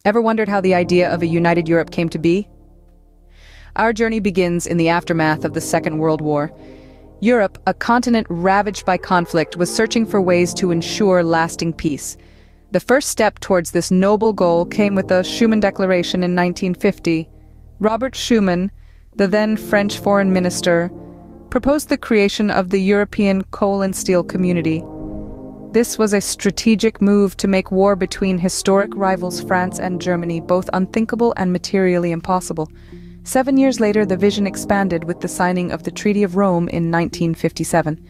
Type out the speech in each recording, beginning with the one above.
Ever wondered how the idea of a united Europe came to be? Our journey begins in the aftermath of the Second World War. Europe, a continent ravaged by conflict, was searching for ways to ensure lasting peace. The first step towards this noble goal came with the Schuman Declaration in 1950. Robert Schuman, the then French foreign minister, proposed the creation of the European Coal and Steel Community. This was a strategic move to make war between historic rivals France and Germany both unthinkable and materially impossible. 7 years later, the vision expanded with the signing of the Treaty of Rome in 1957.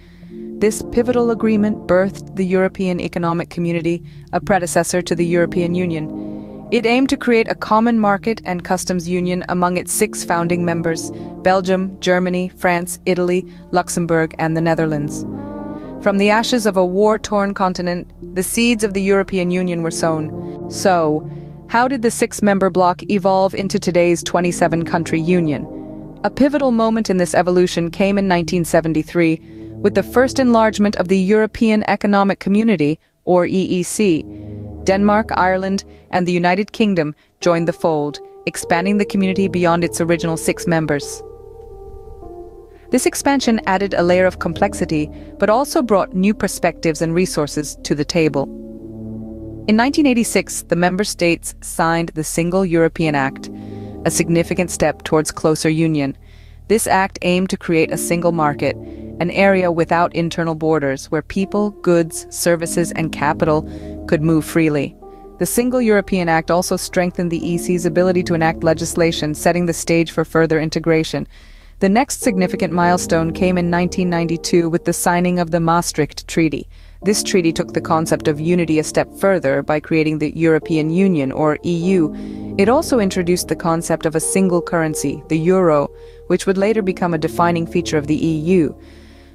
This pivotal agreement birthed the European Economic Community, a predecessor to the European Union. It aimed to create a common market and customs union among its 6 founding members: Belgium, Germany, France, Italy, Luxembourg, and the Netherlands. From the ashes of a war-torn continent, the seeds of the European Union were sown. So, how did the 6-member bloc evolve into today's 27-country union? A pivotal moment in this evolution came in 1973, with the first enlargement of the European Economic Community, or EEC. Denmark, Ireland, and the United Kingdom joined the fold, expanding the community beyond its original 6 members. This expansion added a layer of complexity, but also brought new perspectives and resources to the table. In 1986, the member states signed the Single European Act, a significant step towards closer union. This act aimed to create a single market, an area without internal borders where people, goods, services, and capital could move freely. The Single European Act also strengthened the EC's ability to enact legislation, setting the stage for further integration. The next significant milestone came in 1992 with the signing of the Maastricht Treaty. This treaty took the concept of unity a step further by creating the European Union, or EU. It also introduced the concept of a single currency, the euro, which would later become a defining feature of the EU.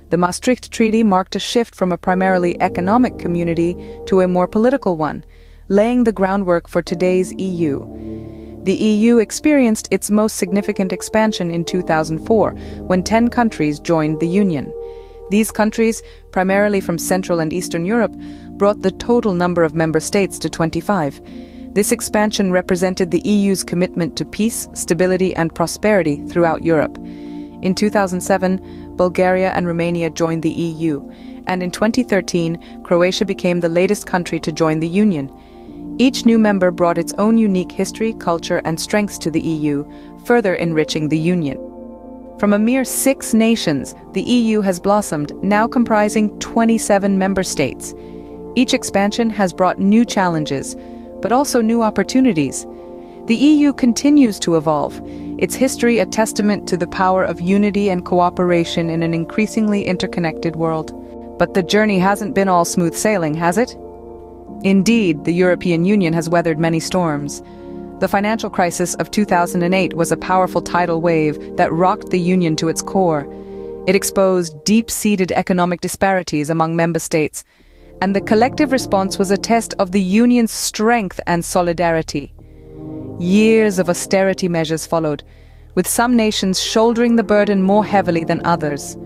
The Maastricht Treaty marked a shift from a primarily economic community to a more political one, laying the groundwork for today's EU. The EU experienced its most significant expansion in 2004, when 10 countries joined the Union. These countries, primarily from Central and Eastern Europe, brought the total number of member states to 25. This expansion represented the EU's commitment to peace, stability, and prosperity throughout Europe. In 2007, Bulgaria and Romania joined the EU, and in 2013, Croatia became the latest country to join the Union. Each new member brought its own unique history, culture, and strengths to the EU, further enriching the Union. From a mere 6 nations, the EU has blossomed, now comprising 27 member states. Each expansion has brought new challenges, but also new opportunities. The EU continues to evolve, its history a testament to the power of unity and cooperation in an increasingly interconnected world. But the journey hasn't been all smooth sailing, has it? Indeed, the European Union has weathered many storms. The financial crisis of 2008 was a powerful tidal wave that rocked the Union to its core. It exposed deep-seated economic disparities among member states, and the collective response was a test of the Union's strength and solidarity. Years of austerity measures followed, with some nations shouldering the burden more heavily than others.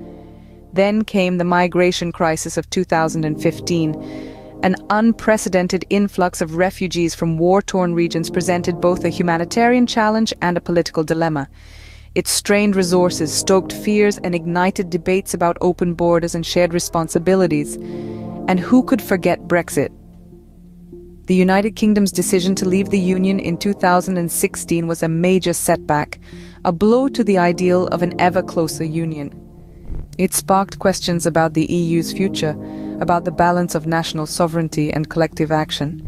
Then came the migration crisis of 2015. An unprecedented influx of refugees from war-torn regions presented both a humanitarian challenge and a political dilemma. It strained resources, stoked fears, and ignited debates about open borders and shared responsibilities. And who could forget Brexit? The United Kingdom's decision to leave the Union in 2016 was a major setback, a blow to the ideal of an ever-closer union. It sparked questions about the EU's future, about the balance of national sovereignty and collective action.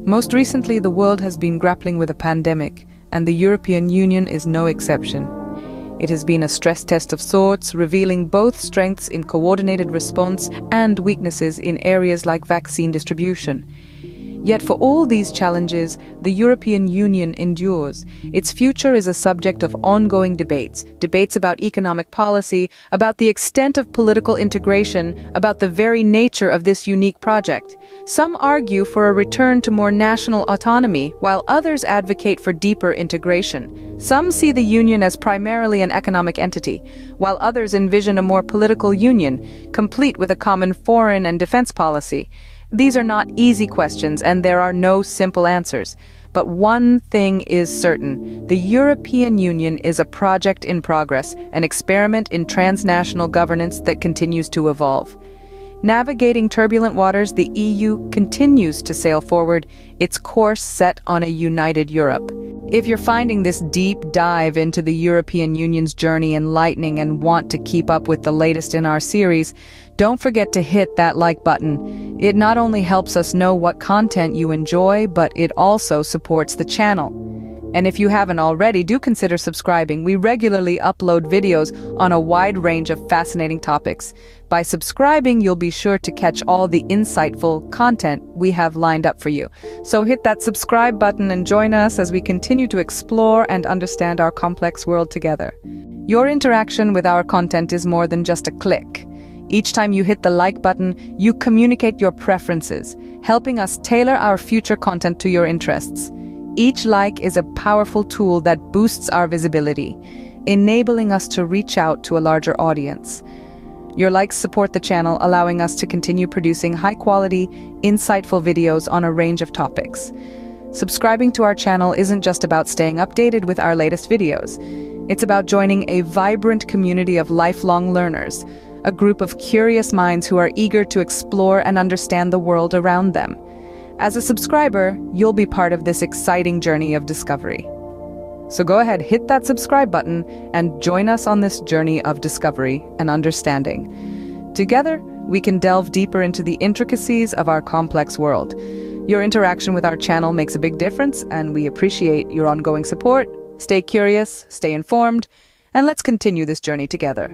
Most recently, the world has been grappling with a pandemic, and the European Union is no exception. It has been a stress test of sorts, revealing both strengths in coordinated response and weaknesses in areas like vaccine distribution. Yet for all these challenges, the European Union endures. Its future is a subject of ongoing debates about economic policy, about the extent of political integration, about the very nature of this unique project. Some argue for a return to more national autonomy, while others advocate for deeper integration. Some see the Union as primarily an economic entity, while others envision a more political union, complete with a common foreign and defense policy. These are not easy questions, and there are no simple answers. But one thing is certain: the European Union is a project in progress, an experiment in transnational governance that continues to evolve. Navigating turbulent waters, the EU continues to sail forward, its course set on a united Europe. If you're finding this deep dive into the European Union's journey enlightening and want to keep up with the latest in our series, don't forget to hit that like button. It not only helps us know what content you enjoy, but it also supports the channel. And if you haven't already, do consider subscribing. We regularly upload videos on a wide range of fascinating topics. By subscribing, you'll be sure to catch all the insightful content we have lined up for you. So hit that subscribe button and join us as we continue to explore and understand our complex world together. Your interaction with our content is more than just a click. Each time you hit the like button, you communicate your preferences, helping us tailor our future content to your interests. Each like is a powerful tool that boosts our visibility, enabling us to reach out to a larger audience. Your likes support the channel, allowing us to continue producing high-quality, insightful videos on a range of topics. Subscribing to our channel isn't just about staying updated with our latest videos. It's about joining a vibrant community of lifelong learners, a group of curious minds who are eager to explore and understand the world around them. As a subscriber, you'll be part of this exciting journey of discovery. So go ahead, hit that subscribe button and join us on this journey of discovery and understanding. Together, we can delve deeper into the intricacies of our complex world. Your interaction with our channel makes a big difference, and we appreciate your ongoing support. Stay curious, stay informed, and let's continue this journey together.